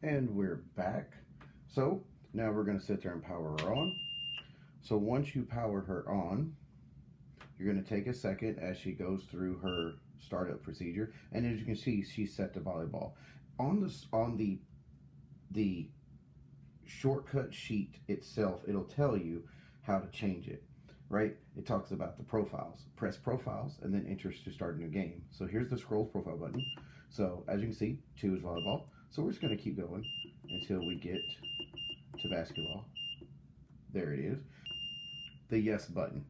And we're back. So now we're going to sit there and power her on. So once you power her on, you're going to take a second as she goes through her startup procedure. And as you can see, she's set to volleyball. On the shortcut sheet itself, it'll tell you how to change it. Right? It talks about the profiles. Press profiles and then enter to start a new game. So here's the scrolls profile button. So as you can see, 2 is volleyball. So we're just going to keep going until we get to basketball. There it is. The yes button.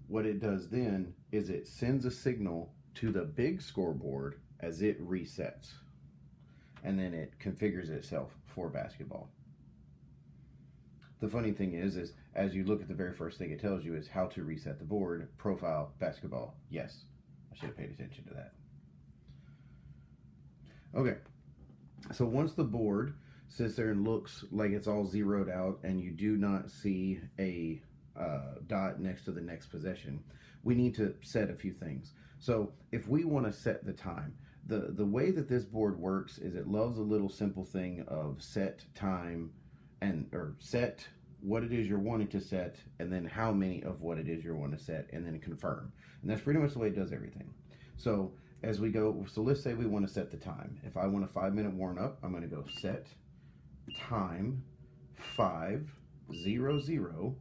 What it does then is it sends a signal to the big scoreboard as it resets. And then it configures itself for basketball. The funny thing is as you look at the very first thing it tells you is how to reset the board, profile, basketball. Yes, I should have paid attention to that. Okay, so once the board sits there and looks like it's all zeroed out and you do not see a dot next to the next possession, we need to set a few things. So if we want to set the time, the way that this board works is it loves a little simple thing of set time or set what it is you're wanting to set and then how many of what it is you're wanting to set and then confirm. And that's pretty much the way it does everything. So as we go, so let's say we want to set the time. If I want a 5-minute warm up, I'm going to go set time 5:00.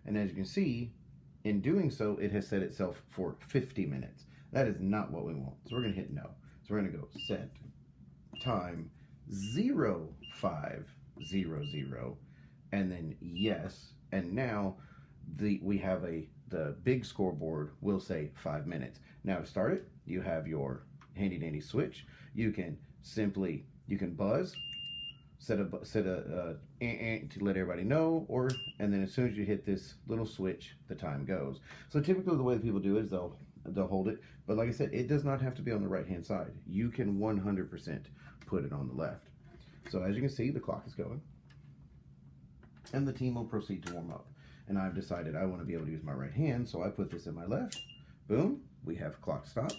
And as you can see, in doing so, it has set itself for 50 minutes. That is not what we want. So we're going to hit no. So we're going to go set time 05:00 and then yes. And now we have the big scoreboard will say 5 minutes. Now to start it, you have your handy dandy switch. You can buzz, set a to let everybody know, and then as soon as you hit this little switch, the time goes. So typically the way that people do it is they'll hold it, but like I said, it does not have to be on the right hand side. You can 100% put it on the left. So as you can see, the clock is going, and the team will proceed to warm up. And I've decided I want to be able to use my right hand, so I put this in my left. Boom, we have clock stop,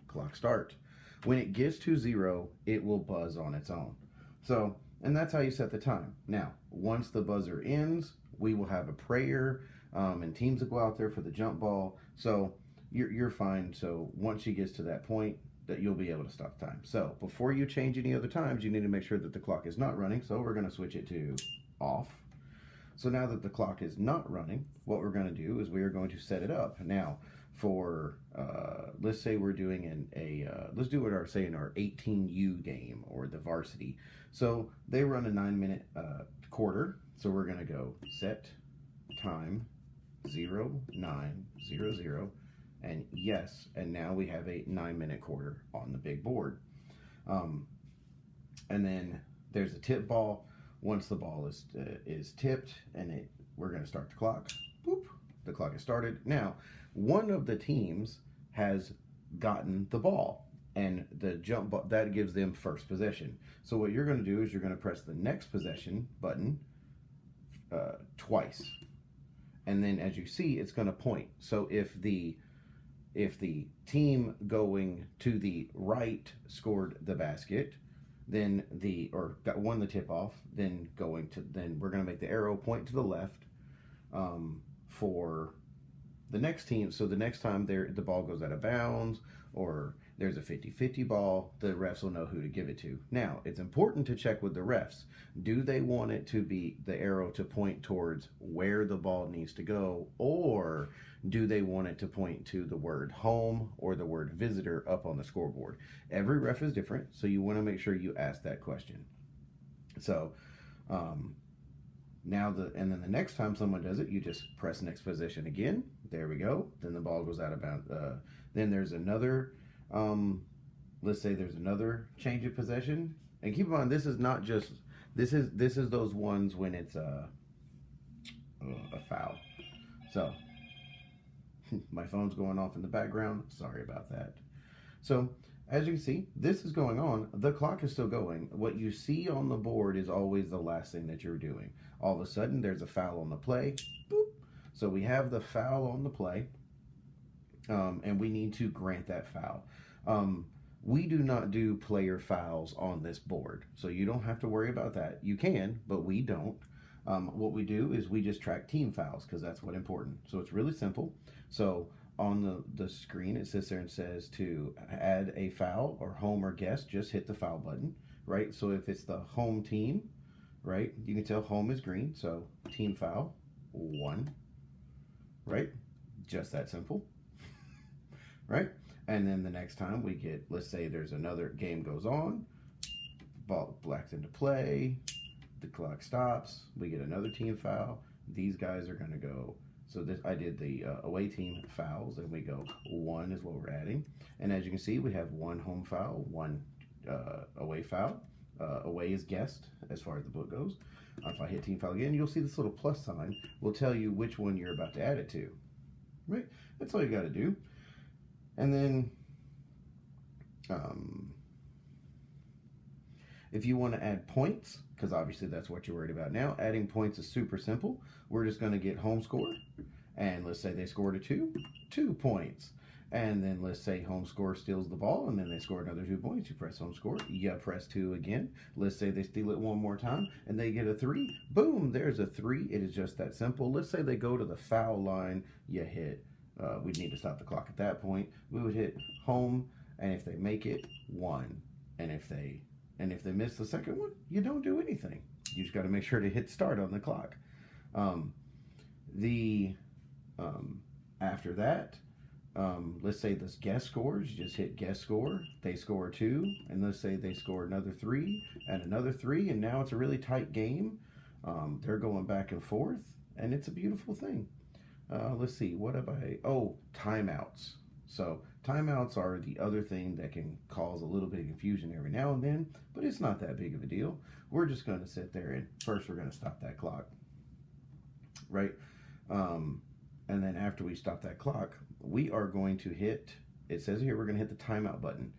clock start. When it gets to 0, it will buzz on its own. So, and that's how you set the time. Now, once the buzzer ends, we will have a prayer, and teams will go out there for the jump ball. So you're fine. So once she gets to that point, that you'll be able to stop time. So before you change any other times, you need to make sure that the clock is not running. So we're going to switch it to off. So now that the clock is not running, what we're going to do is we are going to set it up. Now, for let's say we're doing let's do it in our 18U game or the varsity. So they run a 9-minute quarter. So we're going to go set time 09:00 and yes. And now we have a 9-minute quarter on the big board. And then there's a tip ball. Once the ball is tipped and we're going to start the clock. Boop, the clock is started. Now, one of the teams has gotten the ball, and the jump ball, that gives them first possession. So what you're going to do is you're going to press the next possession button twice, and then as you see, it's going to point. So if the team going to the right scored the basket, then won the tip off, then we're going to make the arrow point to the left for the next team. So the next time the ball goes out of bounds or there's a 50-50 ball, the refs will know who to give it to. Now, it's important to check with the refs. Do they want it to be the arrow to point towards where the ball needs to go, or do they want it to point to the word home or the word visitor up on the scoreboard? Every ref is different, so you want to make sure you ask that question. So and then the next time someone does it, you just press next position again. There we go. Then the ball goes out of bounds. Then there's another, let's say there's another change of possession. And keep in mind, this is not just, this is those ones when it's a foul. So my phone's going off in the background. Sorry about that. So as you can see, this is going on. The clock is still going. What you see on the board is always the last thing that you're doing. All of a sudden, there's a foul on the play. Boop. So we have the foul on the play, and we need to grant that foul. We do not do player fouls on this board, so you don't have to worry about that. You can, but we don't. What we do is we just track team fouls because that's what's important. So it's really simple. So on the screen, it sits there and says to add a foul or home or guest, just hit the foul button, right? So if it's the home team, right, you can tell home is green, so team foul, 1, right? Just that simple, right? And then the next time we get, let's say there's another game goes on, ball blacks into play, the clock stops, we get another team foul. These guys are going to go. So this, I did the away team fouls, and we go 1 is what we're adding. And as you can see, we have 1 home foul, 1 away foul. Away is guest as far as the book goes. If I hit team foul again, you'll see this little plus sign will tell you which one you're about to add it to. Right? That's all you got to do. And then if you want to add points, because obviously that's what you're worried about now, adding points is super simple. We're just going to get home score, and let's say they scored a 2 points. And then let's say home score steals the ball, and then they score another 2 points. You press home score, you press 2 again. Let's say they steal it one more time, and they get a 3. Boom, there's a 3. It is just that simple. Let's say they go to the foul line, you hit. We'd need to stop the clock at that point. We would hit home, and if they make it, 1. And if they miss the second one, you don't do anything. You just got to make sure to hit start on the clock. After that, let's say this guest scores, you just hit guest score, they score 2, and let's say they score another 3 and another 3, and now it's a really tight game. They're going back and forth, and it's a beautiful thing. Let's see, what have timeouts. So timeouts are the other thing that can cause a little bit of confusion every now and then, but it's not that big of a deal. We're just going to sit there, and first we're going to stop that clock, right? And then after we stop that clock, we are going to hit, it says here, we're going to hit the timeout button.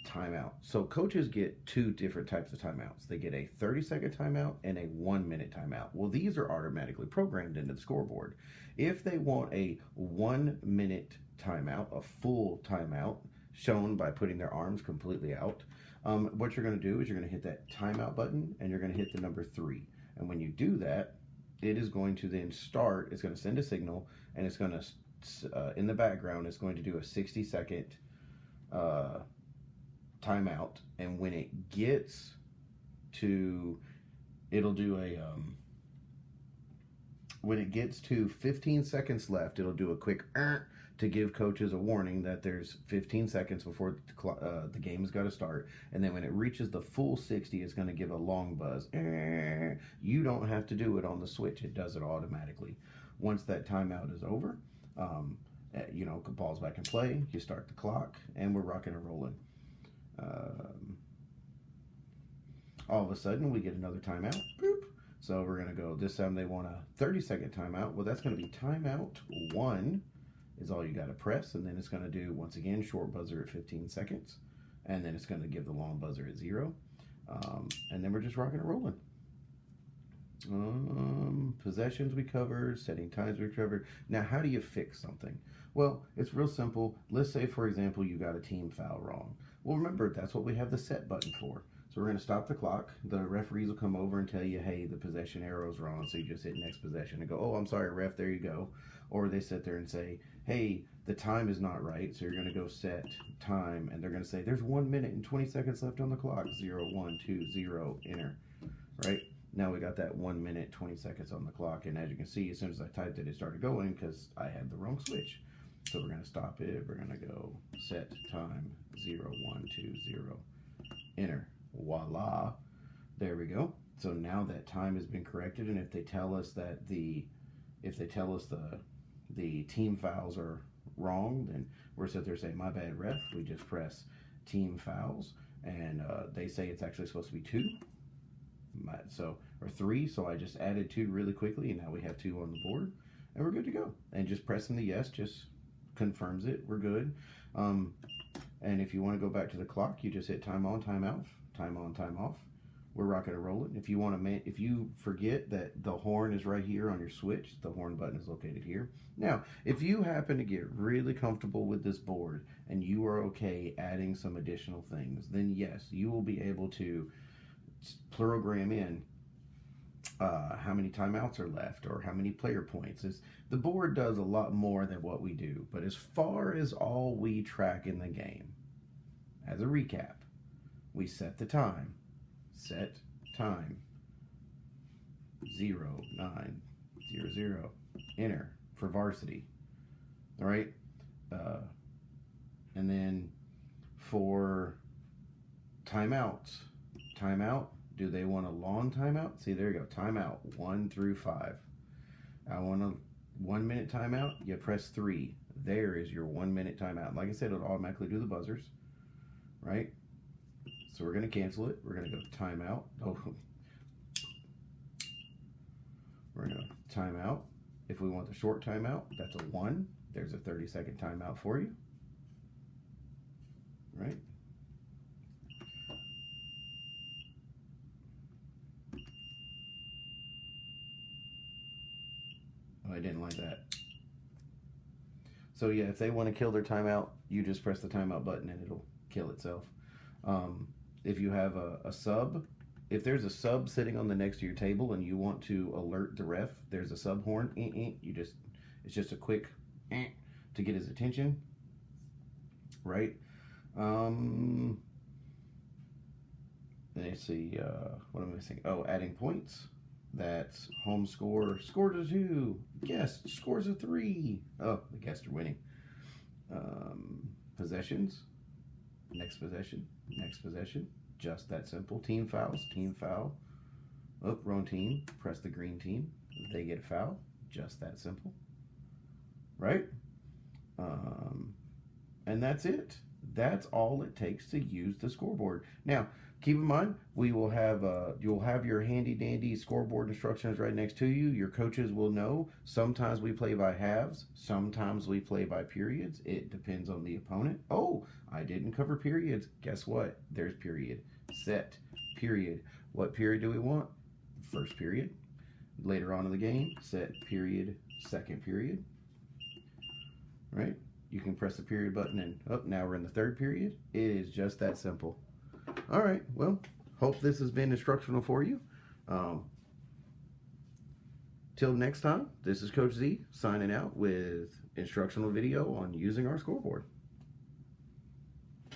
Timeout. So coaches get 2 different types of timeouts. They get a 30-second timeout and a 1-minute timeout. Well, these are automatically programmed into the scoreboard. If they want a 1-minute timeout, a full timeout, shown by putting their arms completely out, what you're going to do is you're going to hit that timeout button, and you're going to hit the number 3. And when you do that, it is going to then start, it's going to send a signal, and it's going to, in the background, it's going to do a 60-second timeout. And when it gets to, it'll do a, when it gets to 15 seconds left, it'll do a quick to give coaches a warning that there's 15 seconds before the game has got to start. And then when it reaches the full 60, it's going to give a long buzz. You don't have to do it on the switch. It does it automatically. Once that timeout is over, ball's back in play, you start the clock, and we're rocking and rolling. All of a sudden, we get another timeout. Boop. So we're going to go, this time they want a 30-second timeout. Well, that's going to be timeout 1 is all you got to press, and then it's going to do, once again, short buzzer at 15 seconds, and then it's going to give the long buzzer at 0, and then we're just rocking and rolling. Possessions we covered, setting times we covered. Now, how do you fix something? Well, it's real simple. Let's say, for example, you got a team foul wrong. Well, remember, that's what we have the set button for. So we're going to stop the clock. The referees will come over and tell you, hey, the possession arrow's wrong, so you just hit next possession and go, oh, I'm sorry, ref, there you go. Or they sit there and say, hey, the time is not right, so you're going to go set time, and they're going to say, there's 1 minute and 20 seconds left on the clock. 0, 1, 2, 0, enter, right? Now we got that 1 minute, 20 seconds on the clock, and as you can see, as soon as I typed it, it started going because I had the wrong switch. So we're going to stop it. We're going to go set time 0, 1, 2, 0, enter. Voila. There we go. So now that time has been corrected, and if they tell us that the team fouls are wrong, then we're sit there saying, my bad, ref. We just press team fouls, and they say it's actually supposed to be 2. Or 3, so I just added 2 really quickly, and now we have 2 on the board, and we're good to go. And just pressing the yes just confirms it. We're good. And if you want to go back to the clock, you just hit time on, time off, time on, time off, we're rocking and rolling. If you want to, if you forget that the horn is right here on your switch, the horn button is located here. Now, if you happen to get really comfortable with this board and you are okay adding some additional things, then yes, you will be able to program in how many timeouts are left or how many player points. The board does a lot more than what we do, but as far as all we track in the game, as a recap, we set the time. Set time 0900. Enter for varsity. All right. And then for timeouts, timeout. Do they want a long timeout? See, there you go. Timeout 1 through 5. I want a 1 minute timeout. You press 3. There is your 1 minute timeout. Like I said, it'll automatically do the buzzers, right? So we're going to cancel it. We're going to go to timeout. Oh, we're going to timeout. If we want the short timeout, that's a 1. There's a 30-second timeout for you, right? Oh, I didn't like that. So yeah, if they want to kill their timeout, you just press the timeout button and it'll kill itself. If you have a sub, if there's a sub sitting on the next to your table and you want to alert the ref, there's a sub horn. It's just a quick to get his attention, right? Let's see, what am I missing? Oh, adding points. That's home score. Scored a 2. Guest scores a 3. Oh, the guests are winning. Possessions. Next possession. Next possession. Just that simple. Team fouls. Team foul. Oh, wrong team. Press the green team. They get a foul. Just that simple. Right? And that's it. That's all it takes to use the scoreboard. Now, keep in mind, we will have you'll have your handy dandy scoreboard instructions right next to you. Your coaches will know. Sometimes we play by halves. Sometimes we play by periods. It depends on the opponent. Oh, I didn't cover periods. Guess what? There's period. Set. Period. What period do we want? First period. Later on in the game, set period. Second period. Right? You can press the period button and now we're in the third period. It is just that simple. All right, well, hope this has been instructional for you. Till next time, this is Coach Z signing out with instructional video on using our scoreboard.